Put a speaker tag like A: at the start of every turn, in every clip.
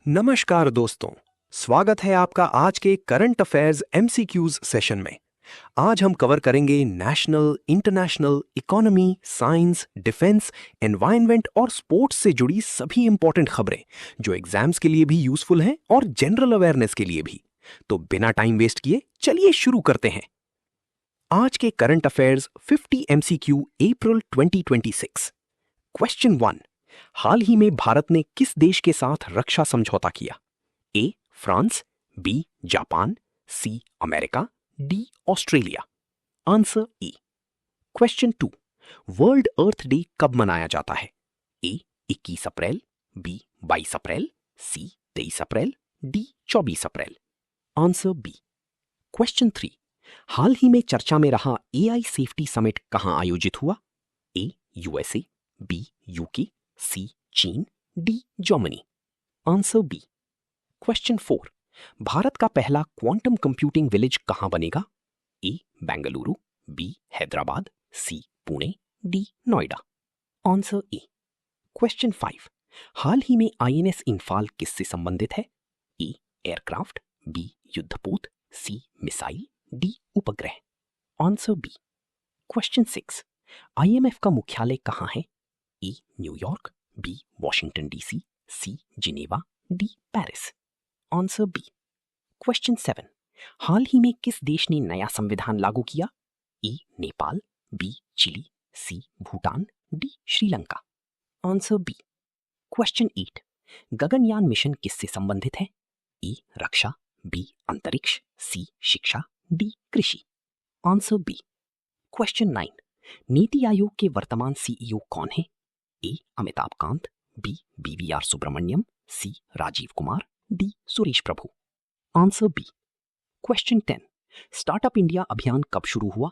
A: नमस्कार दोस्तों, स्वागत है आपका आज के करंट अफेयर्स एमसीक्यूज सेशन में। आज हम कवर करेंगे national, international, economy, science, defence, environment और स्पोर्ट्स से जुड़ी सभी इंपॉर्टेंट खबरें जो एग्जाम्स के लिए भी यूजफुल हैं और जनरल अवेयरनेस के लिए भी। तो बिना टाइम वेस्ट किए चलिए शुरू करते हैं। आज के करंट अफेयर्स 50 एमसीक्यू अप्रैल 2026। क्वेश्चन 1। हाल ही में भारत ने किस देश के साथ रक्षा समझौता किया? A France, B Japan, C America, D Australia. Answer E. Question 2। World earth day कब मनाया जाता है? A 21 April, B 22 April, C 23 April, D 24 April. Answer B. Question 3। हाल ही में चर्चा में रहा एआई सेफ्टी समिट कहां आयोजित हुआ? A USA, B UK, C चीन, D Germany. Answer B. Question 4। Bharat का पहला क्वांटम कंप्यूटिंग विलेज कहां बनेगा? A Bengaluru, B Hyderabad, C Pune, D Noida. Answer A. Question 5। हाल ही में आईएनएस इंफाल किससे संबंधित है? ए एयरक्राफ्ट, बी युद्धपोत, सी मिसाइल, डी उपग्रह। Answer B. क्वेश्चन 6। आईएमएफ का मुख्यालय कहां है? A New York, B Washington DC, C Geneva, D Paris. Answer B. Question 7। हाल ही में किस देश ने नया संविधान लागू किया? A Nepal, B Chile, C Bhutan, D Sri Lanka. Answer B. Question 8। Gaganyaan mission किससे संबंधित है? ए रक्षा, बी अंतरिक्ष, सी शिक्षा, डी कृषि। Answer B. Question 9। NITI Aayog के वर्तमान सीईओ कौन है? A Amitabh Kant, B BVR Subrahmanyam, C Rajeev Kumar, D Suresh Prabhu. Answer B. Question 10। Startup India अभियान कब शुरू हुआ?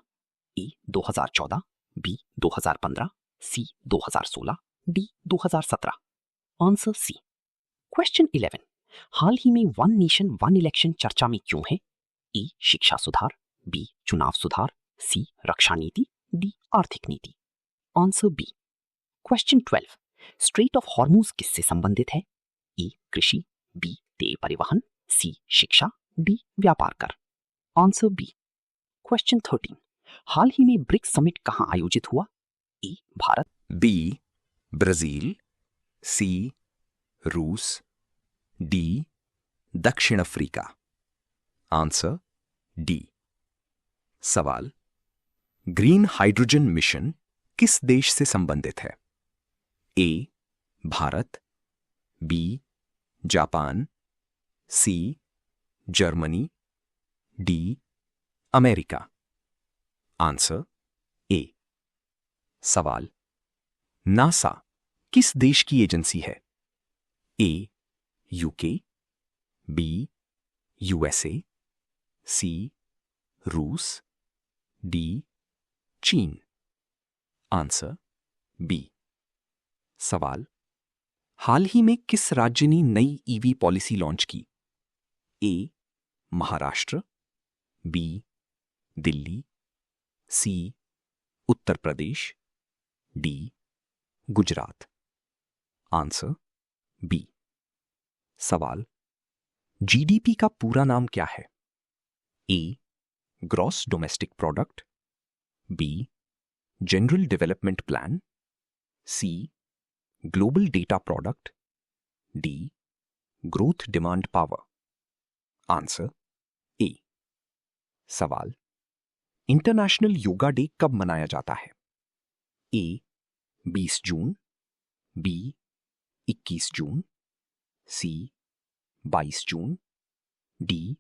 A: A 2014, B 2015, C 2016, D 2017। Answer C. Question 11। हाल ही में वन नेशन वन इलेक्शन चर्चा में क्यों है? ए शिक्षा सुधार, बी चुनाव सुधार, सी रक्षा नीति, डी आर्थिक नीति। Answer B. Question 12। Strait of Hormuz किससे संबंधित है? ए कृषि, बी तेल परिवहन, सी शिक्षा, डी व्यापार कर। Answer B. क्वेश्चन 13। हाल ही में ब्रिक्स समिट कहां आयोजित हुआ? A Bharat,
B: B Brazil, C रूस, डी दक्षिण अफ्रीका। Answer D. सवाल। ग्रीन हाइड्रोजन मिशन किस देश से संबंधित है? A Bharat, B Japan, C Germany, D America. Answer A. सवाल। नासा किस देश की एजेंसी है? A UK, B USA, C रूस, डी चीन। Answer B. सवाल। हाल ही में किस राज्य ने नई ईवी पॉलिसी लॉन्च की? A Maharashtra, B Delhi, C Uttar Pradesh, D Gujarat. Answer B. सवाल। जीडीपी का पूरा नाम क्या है? A gross domestic product, B general development plan, C global data product, D growth demand power. Answer A. सवाल। इंटरनेशनल योगा डे कब मनाया जाता है? A 20 June, B 21 June, C 22 June, D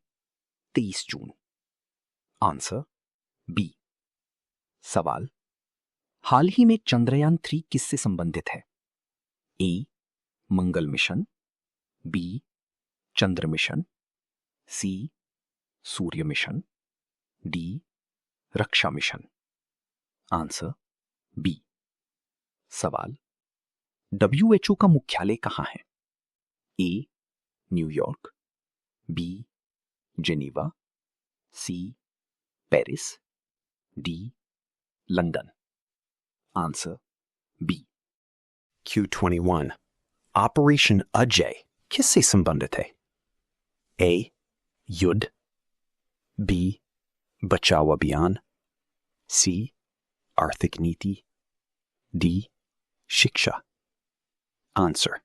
B: 23 June. Answer B. सवाल। हाल ही में चंद्रयान 3 किससे संबंधित है? ए मंगल मिशन, बी चंद्र मिशन, सी सूर्य मिशन, डी रक्षा मिशन। Answer B. सवाल। डब्ल्यूएचओ का मुख्यालय कहां है? A New York, B Geneva, C Paris, D London. Answer B.
A: Q21. Operation Ajay
C: किससे संबंधित है? ए. युद्ध, बी. बचाव अभियान, सी. आर्थिक नीति, डी. शिक्षा. Answer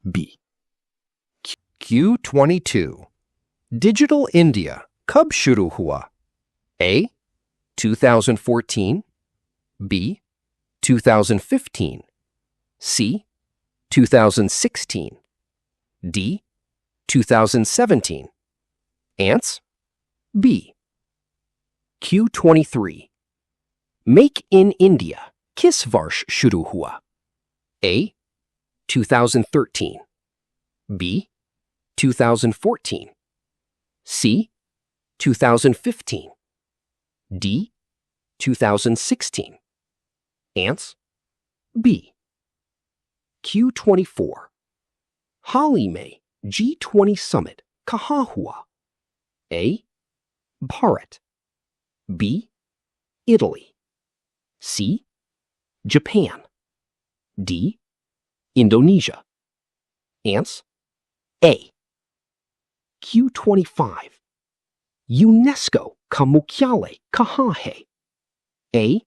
C: B.
A: Q22. Digital India कब शुरू हुआ? A. 2014, B. 2015, C. 2016, D. 2017. Answer B. Q23. Make in India किस वर्ष शुरू हुआ? A. 2013, B. 2014, C. 2015, D. 2016. Answer B. Q24. हाल ही में G20 Summit कहाँ हुआ? A. Bharat, B. Italy, C. Japan, D. Indonesia. Answer A. Q25. UNESCO का मुख्यालय कहाँ है? A.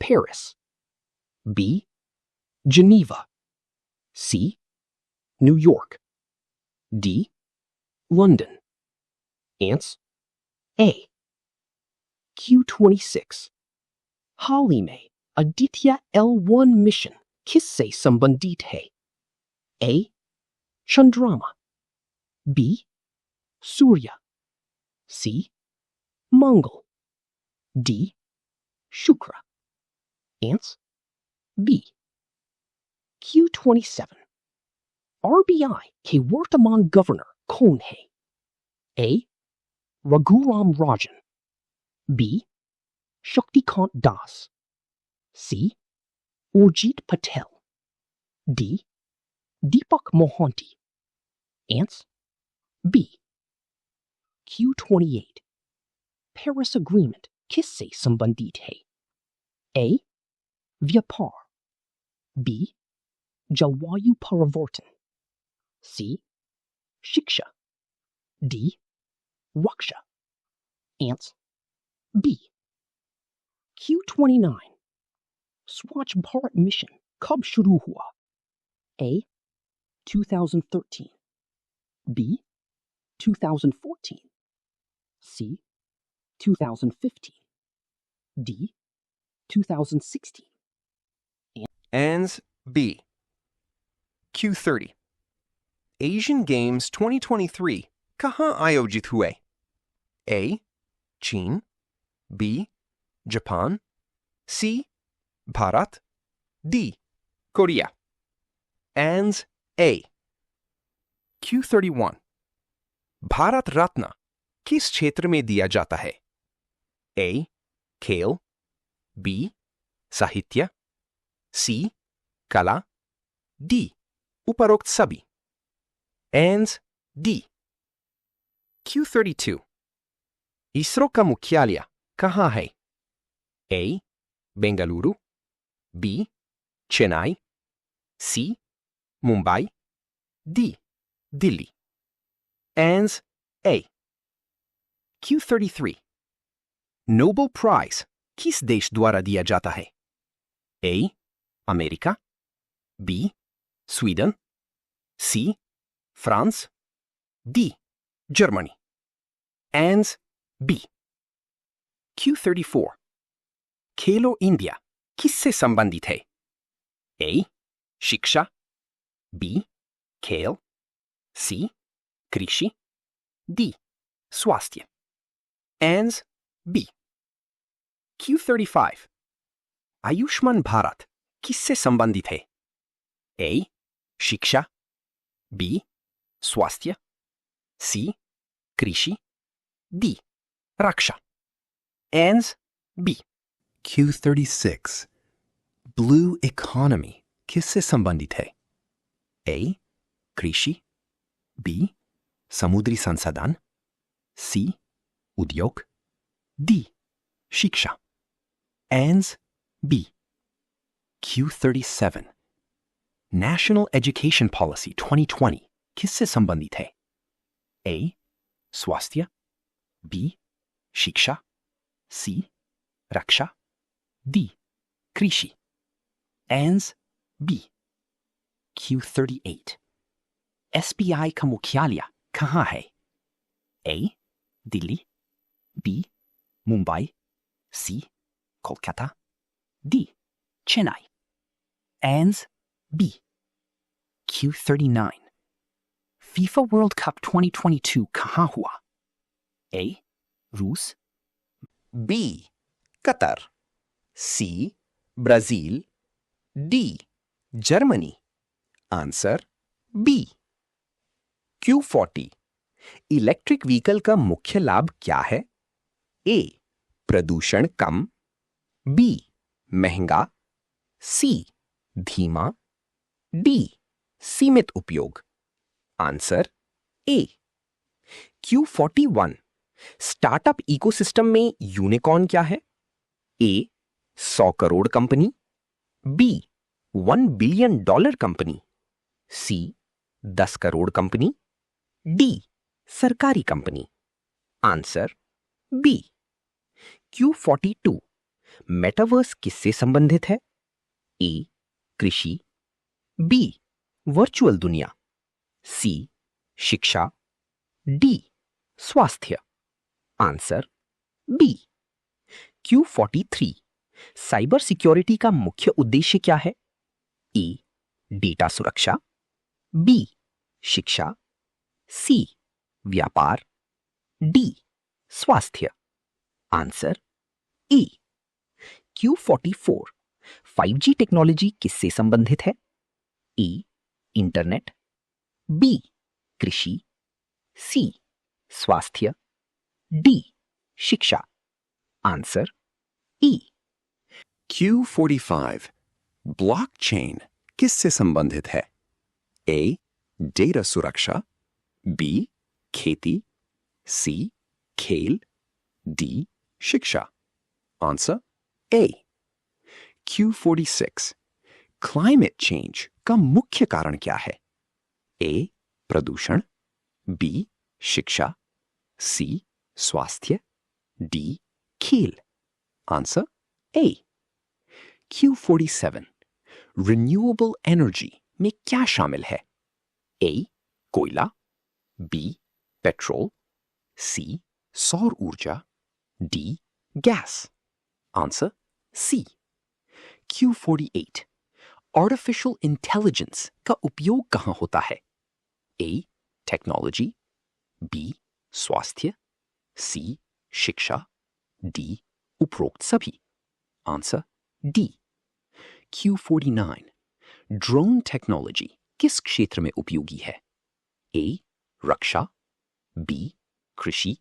A: Paris, B. Geneva, C. New York, D. London. Answer A. Q26. हाल ही में Aditya L1 मिशन किससे संबंधित है? A. Chandrama, B. Surya, C. Mangal, D. Shukra. Answer B. Q27. RBI के वर्तमान गवर्नर कौन है? A. Raghuram Rajan, B. Shaktikant Das, C. Urjit Patel, D. Deepak Mohanty. Answer B. Q28. Paris Agreement किससे संबंधित है? A. व्यापार, B. जलवायु परिवर्तन, C. शिक्षा, D. रक्षा. Answer B. Q29. Swachh Bharat Mission कब शुरू हुआ? A. 2013, B. 2014, C. 2015, D. 2016. Ans B. Q30. Asian Games 2023 कहाँ आयोजित हुए? A. चीन, B. Japan, C. Bharat, D. Korea. Ans A. Q31. Bharat Ratna किस क्षेत्र में दिया जाता है? A. खेल, B. साहित्य, C. कला, D. उपरोक्त सभी. Ans D. Q32. इसरो का मुख्यालय कहाँ है? A. Bengaluru, B. Chennai, C. Mumbai, D. Delhi. Ans A. Q33. Nobel Prize किस देश द्वारा दिया जाता है? A. America, B. Sweden, C. France, D. Germany. Ans B. Q34. Khelo India किससे संबंधित है? A. शिक्षा, B. खेल, C. कृषि, D. स्वास्थ्य. Ans B. Q35. Ayushman Bharat किससे संबंधित है? A. शिक्षा, B. स्वास्थ्य, C. कृषि, D. रक्षा. Ans B. Q36. Blue economy किससे संबंधित है? A. कृषि, B. समुद्री संसाधन, C. उद्योग, D. शिक्षा. Ans B. Q37. National Education Policy 2020
C: किससे संबंधित है? ए स्वास्थ्य, बी शिक्षा, सी रक्षा, डी कृषि। Answer B Q38। SBI का मुख्यालय कहाँ है? A Delhi, B Mumbai, C Kolkata, D Chennai. Answer B Q39। FIFA World Cup 2022 कहाँ हुआ? ए रूस,
B: B Qatar, C Brazil, D Germany. Answer B Q40। Electric vehicle का मुख्य लाभ क्या है? ए प्रदूषण कम, बी महंगा, सी धीमा, डी सीमित उपयोग। Answer A Q41। Startup ecosystem में यूनिकॉर्न क्या है? A 100 crore company, B $1 billion company, C 10 crore company, D सरकारी company. Answer B Q42। Metaverse किससे संबंधित है? ए कृषि, बी वर्चुअल दुनिया, सी शिक्षा, डी स्वास्थ्य। Answer B Q43। Cyber security का मुख्य उद्देश्य क्या है? ए डेटा सुरक्षा, बी शिक्षा, सी व्यापार, डी स्वास्थ्य। Answer A Q44। 5G technology किससे संबंधित है? ए इंटरनेट, बी कृषि, सी स्वास्थ्य, डी शिक्षा। आंसर ई Q45। ब्लॉकचेन किससे संबंधित है? ए डेटा सुरक्षा, बी खेती, सी खेल, डी शिक्षा। Answer A Q46। Climate change का मुख्य कारण क्या है? ए प्रदूषण, बी शिक्षा, सी स्वास्थ्य, डी खेल। Answer A Q47। Renewable energy में क्या शामिल है? ए कोयला, बी पेट्रोल, सी सौर ऊर्जा, D gas. Answer C Q48। Artificial intelligence का उपयोग कहां होता है? ए टेक्नोलॉजी, बी स्वास्थ्य, सी शिक्षा, डी उपरोक्त सभी। Answer D Q49। Drone technology किस क्षेत्र में उपयोगी है? ए रक्षा, बी कृषि,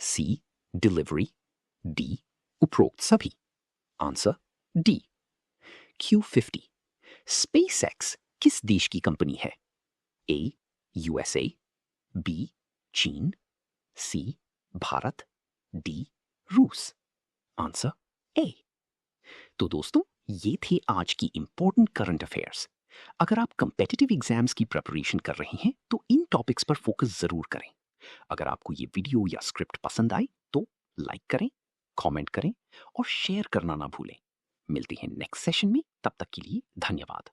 B: सी डिलीवरी, डी उपरोक्त सभी। Answer D Q50। स्पेसएक्स किस देश की कंपनी है? ए USA, बी चीन, सी भारत, डी रूस। Answer A. तो दोस्तों, ये थे आज की इंपॉर्टेंट करंट अफेयर्स। अगर आप कंपेटिटिव एग्जाम्स की प्रिपरेशन कर रहे हैं तो इन टॉपिक्स पर फोकस जरूर करें। अगर आपको ये वीडियो या स्क्रिप्ट पसंद आई तो लाइक करें, कमेंट करें और शेयर करना ना भूलें। मिलते हैं नेक्स्ट सेशन में, तब तक के लिए धन्यवाद।